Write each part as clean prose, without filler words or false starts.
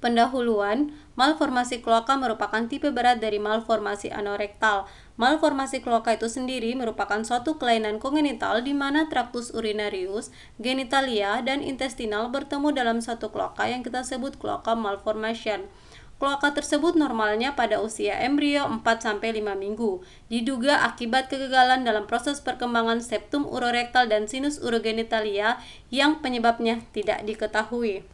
Pendahuluan, malformasi kloaka merupakan tipe berat dari malformasi anorektal. Malformasi kloaka itu sendiri merupakan suatu kelainan kongenital di mana traktus urinarius, genitalia, dan intestinal bertemu dalam satu kloaka yang kita sebut kloaka malformation. Kloaka tersebut normalnya pada usia embrio 4-5 minggu. Diduga akibat kegagalan dalam proses perkembangan septum urorektal dan sinus urogenitalia yang penyebabnya tidak diketahui.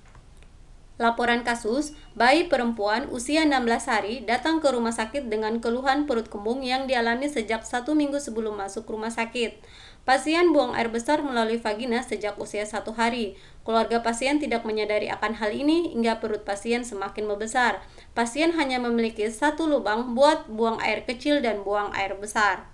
Laporan kasus, bayi perempuan usia 16 hari datang ke rumah sakit dengan keluhan perut kembung yang dialami sejak 1 minggu sebelum masuk rumah sakit. Pasien buang air besar melalui vagina sejak usia 1 hari. Keluarga pasien tidak menyadari akan hal ini hingga perut pasien semakin membesar. Pasien hanya memiliki satu lubang buat buang air kecil dan buang air besar.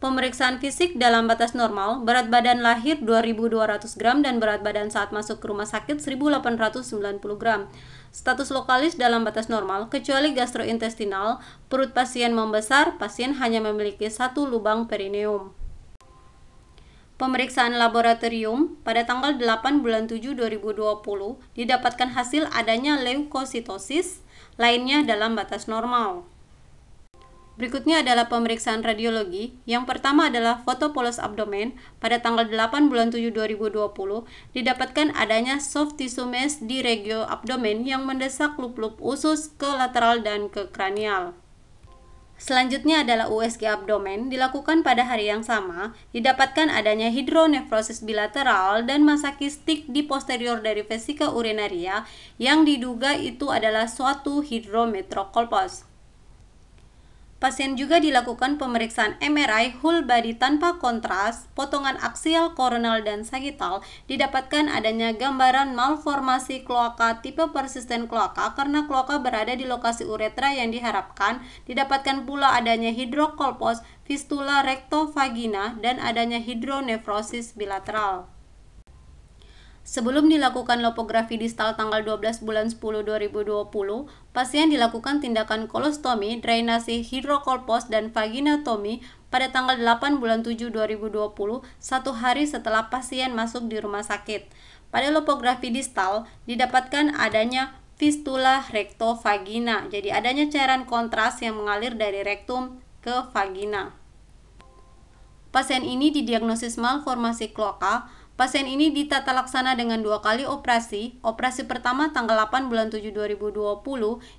Pemeriksaan fisik dalam batas normal, berat badan lahir 2.200 gram dan berat badan saat masuk ke rumah sakit 1.890 gram. Status lokalis dalam batas normal, kecuali gastrointestinal, perut pasien membesar, pasien hanya memiliki satu lubang perineum. Pemeriksaan laboratorium pada tanggal 8 bulan 7 2020 didapatkan hasil adanya leukositosis, lainnya dalam batas normal. Berikutnya adalah pemeriksaan radiologi. Yang pertama adalah foto polos abdomen. Pada tanggal 8 bulan 7 2020 didapatkan adanya soft tissue mass di regio abdomen yang mendesak lup-lup usus ke lateral dan ke kranial. Selanjutnya adalah USG abdomen, dilakukan pada hari yang sama. Didapatkan adanya hidronefrosis bilateral dan massa kistik di posterior dari vesika urinaria yang diduga itu adalah suatu hidrometrokolpos. Pasien juga dilakukan pemeriksaan MRI whole body tanpa kontras, potongan aksial, koronal, dan sagittal. Didapatkan adanya gambaran malformasi kloaka tipe persisten kloaka karena kloaka berada di lokasi uretra yang diharapkan. Didapatkan pula adanya hidrokolpos, fistula rektovagina, dan adanya hidronefrosis bilateral. Sebelum dilakukan lopografi distal tanggal 12 bulan 10 2020, pasien dilakukan tindakan kolostomi, drainasi hidrokolpos, dan vaginatomi pada tanggal 8 bulan 7 2020, satu hari setelah pasien masuk di rumah sakit. Pada lopografi distal, didapatkan adanya fistula rektovagina, jadi adanya cairan kontras yang mengalir dari rektum ke vagina. Pasien ini didiagnosis malformasi kloaka. Pasien ini ditata laksana dengan 2 kali operasi. Operasi pertama tanggal 8 bulan 7 2020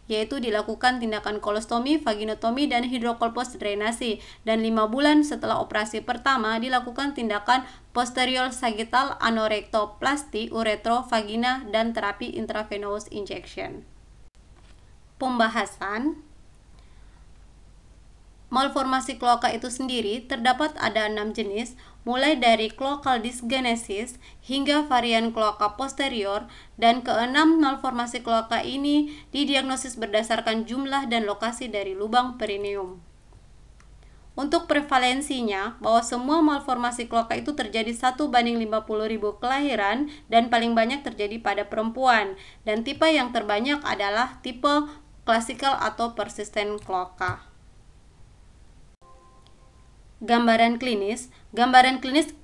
yaitu dilakukan tindakan kolostomi, vaginotomi, dan hidrokolpos drainasi, dan 5 bulan setelah operasi pertama dilakukan tindakan posterior sagittal anorektoplasti, uretro, vagina, dan terapi intravenous injection. Pembahasan. Malformasi kloaka itu sendiri terdapat ada 6 jenis, mulai dari cloacal dysgenesis hingga varian kloaka posterior, dan keenam malformasi kloaka ini didiagnosis berdasarkan jumlah dan lokasi dari lubang perineum. Untuk prevalensinya, bahwa semua malformasi kloaka itu terjadi 1/50.000 kelahiran dan paling banyak terjadi pada perempuan, dan tipe yang terbanyak adalah tipe klasikal atau persisten kloaka. Gambaran klinis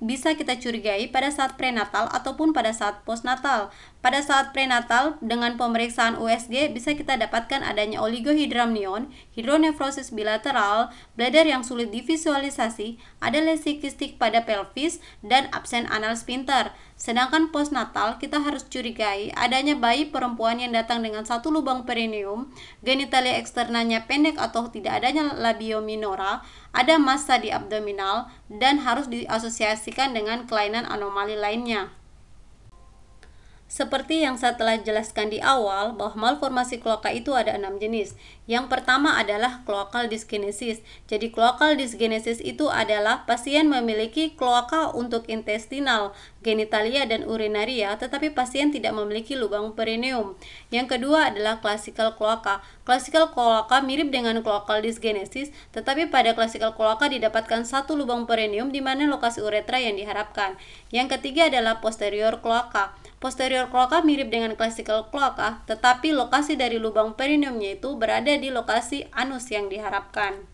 bisa kita curigai pada saat prenatal ataupun pada saat postnatal. Pada saat prenatal, dengan pemeriksaan USG bisa kita dapatkan adanya oligohydramnion, hidronefrosis bilateral, bladder yang sulit divisualisasi, ada lesi kistik pada pelvis, dan absen anal sphincter. Sedangkan postnatal, kita harus curigai adanya bayi perempuan yang datang dengan satu lubang perineum, genitalia eksternanya pendek atau tidak adanya labio minora, ada massa di abdominal, dan harus diasosiasikan dengan kelainan anomali lainnya. Seperti yang saya telah jelaskan di awal, bahwa malformasi kloaka itu ada 6 jenis. Yang pertama adalah cloacal dysgenesis. Jadi cloacal dysgenesis itu adalah pasien memiliki kloaka untuk intestinal, genitalia, dan urinaria, tetapi pasien tidak memiliki lubang perineum. Yang kedua adalah classical kloaka. Classical kloaka mirip dengan cloacal dysgenesis, tetapi pada classical kloaka didapatkan satu lubang perineum di mana lokasi uretra yang diharapkan. Yang ketiga adalah posterior kloaka. Posterior kloaka mirip dengan classical kloaka, tetapi lokasi dari lubang perineumnya itu berada di lokasi anus yang diharapkan.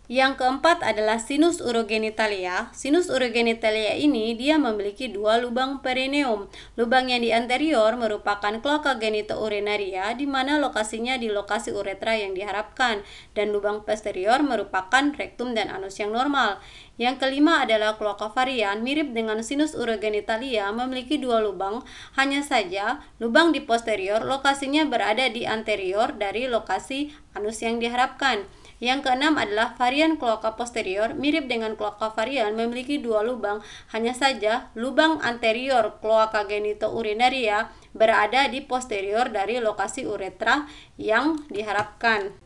Yang keempat adalah sinus urogenitalia. Sinus urogenitalia ini dia memiliki dua lubang perineum. Lubang yang di anterior merupakan kloaka genitourinaria di mana lokasinya di lokasi uretra yang diharapkan, dan lubang posterior merupakan rektum dan anus yang normal. Yang kelima adalah kloaka varian, mirip dengan sinus urogenitalia, memiliki dua lubang, hanya saja lubang di posterior lokasinya berada di anterior dari lokasi anus yang diharapkan. Yang keenam adalah varian kloaka posterior, mirip dengan kloaka varian, memiliki dua lubang, hanya saja lubang anterior kloaka genitourinaria berada di posterior dari lokasi uretra yang diharapkan.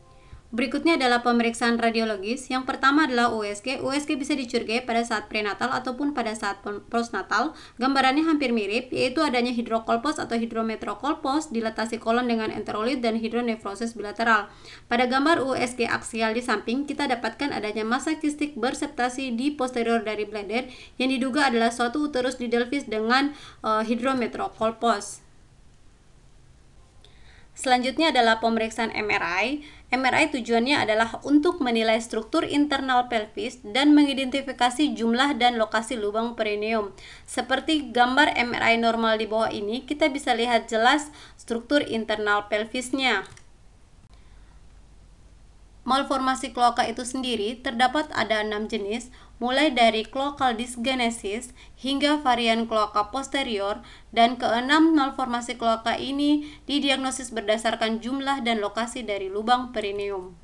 Berikutnya adalah pemeriksaan radiologis. Yang pertama adalah USG. USG bisa dicurigai pada saat prenatal ataupun pada saat postnatal. Gambarannya hampir mirip, yaitu adanya hidrokolpos atau hidrometrokolpos, dilatasi kolon dengan enterolit, dan hidronefrosis bilateral. Pada gambar USG aksial di samping, kita dapatkan adanya massa kistik berseptasi di posterior dari bladder yang diduga adalah suatu uterus di Delphi dengan hidrometrokolpos. Selanjutnya adalah pemeriksaan MRI. MRI tujuannya adalah untuk menilai struktur internal pelvis dan mengidentifikasi jumlah dan lokasi lubang perineum. Seperti gambar MRI normal di bawah ini, kita bisa lihat jelas struktur internal pelvisnya. Malformasi kloaka itu sendiri terdapat ada 6 jenis, mulai dari cloacal dysgenesis hingga varian kloaka posterior, dan keenam malformasi kloaka ini didiagnosis berdasarkan jumlah dan lokasi dari lubang perineum.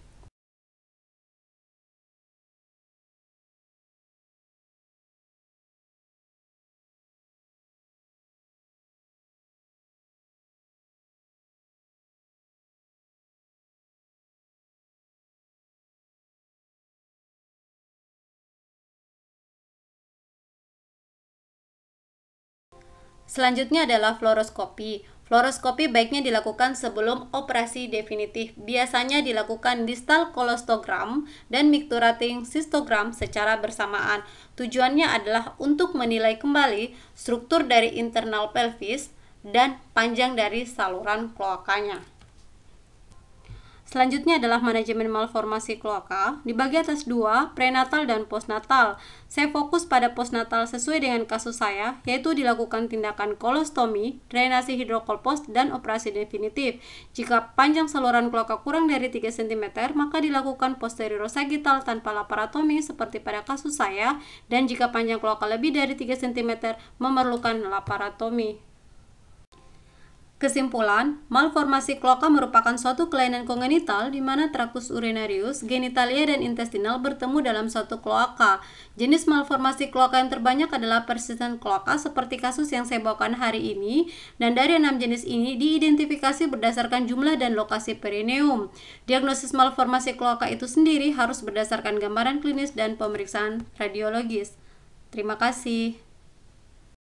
Selanjutnya adalah fluoroskopi. Fluoroskopi baiknya dilakukan sebelum operasi definitif. Biasanya dilakukan distal kolostogram dan micturating cystogram secara bersamaan. Tujuannya adalah untuk menilai kembali struktur dari internal pelvis dan panjang dari saluran kloakanya. Selanjutnya adalah manajemen malformasi kloaka. Dibagi atas dua, prenatal dan postnatal. Saya fokus pada postnatal sesuai dengan kasus saya, yaitu dilakukan tindakan kolostomi, drainasi hidrokolpos, dan operasi definitif. Jika panjang saluran kloaka kurang dari 3 cm, maka dilakukan posterior-sagittal tanpa laparotomi seperti pada kasus saya, dan jika panjang kloaka lebih dari 3 cm, memerlukan laparotomi. Kesimpulan, malformasi kloaka merupakan suatu kelainan kongenital di mana traktus urinarius, genitalia, dan intestinal bertemu dalam suatu kloaka. Jenis malformasi kloaka yang terbanyak adalah persistent kloaka seperti kasus yang saya bawakan hari ini, dan dari 6 jenis ini diidentifikasi berdasarkan jumlah dan lokasi perineum. Diagnosis malformasi kloaka itu sendiri harus berdasarkan gambaran klinis dan pemeriksaan radiologis. Terima kasih.